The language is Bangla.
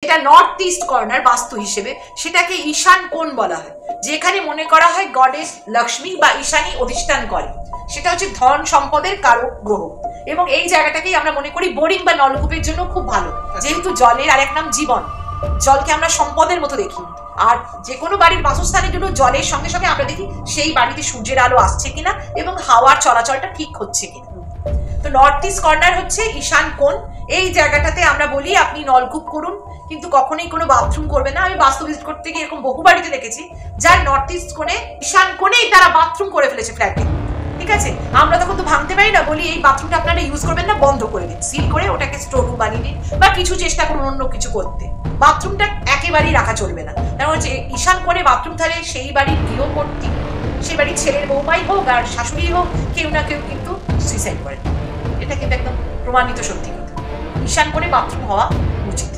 যেটা নর্থ ইস্ট কর্নার বাস্তু হিসেবে, সেটাকে ঈশান কোণ বলা হয়, যেখানে মনে করা হয় গডেস লক্ষ্মী বা ঈশানী অধিষ্ঠান করে। সেটা হচ্ছে ধন সম্পদের কারক গ্রহ, এবং এই জায়গাটাকেই আমরা মনে করি বোরিং বা নলকূপের জন্য খুব ভালো, যেহেতু জলের আরেক নাম জীবন। জলকে আমরা সম্পদের মতো দেখি, আর যে কোনো বাড়ির বাসস্থানের জন্য জলের সঙ্গে সঙ্গে আমরা দেখি সেই বাড়িতে সূর্যের আলো আসছে কিনা এবং হাওয়ার চলাচলটা ঠিক হচ্ছে কিনা। তো নর্থ ইস্ট কর্নার হচ্ছে ঈশান কোণ। এই জায়গাটাতে আমরা বলি আপনি নলকূপ করুন, কিন্তু কখনোই কোনো বাথরুম করবে না। আমি বাস্তু ভিজিট করতে গিয়ে এরকম বহু বাড়িতে দেখেছি যার নর্থ ইস্ট কোণে ঈশান কোণেই তারা বাথরুম করে ফেলেছে ফ্ল্যাটে। ঠিক আছে, আমরা তখন তো ভাঙতে পারি না, বলি এই বাথরুমটা আপনারা ইউজ করবেন না, বন্ধ করে দিন, সিল করে ওটাকে স্টোর রুম বানিয়ে দিন, বা কিছু চেষ্টা করুন অন্য কিছু করতে। বাথরুমটা একেবারেই রাখা চলবে না, কারণ হচ্ছে ঈশান কোণে বাথরুম থাকলে সেই বাড়ির গৃহকর্ত্রী, সেই বাড়ির ছেলের বৌমাই হোক আর শাশুড়ি হোক, কেউ না কেউ কিন্তু সুইসাইড করে। এটা কিন্তু একদম প্রমাণিত সত্যি কথা। ঈশান কোণে বাথরুম হওয়া উচিত।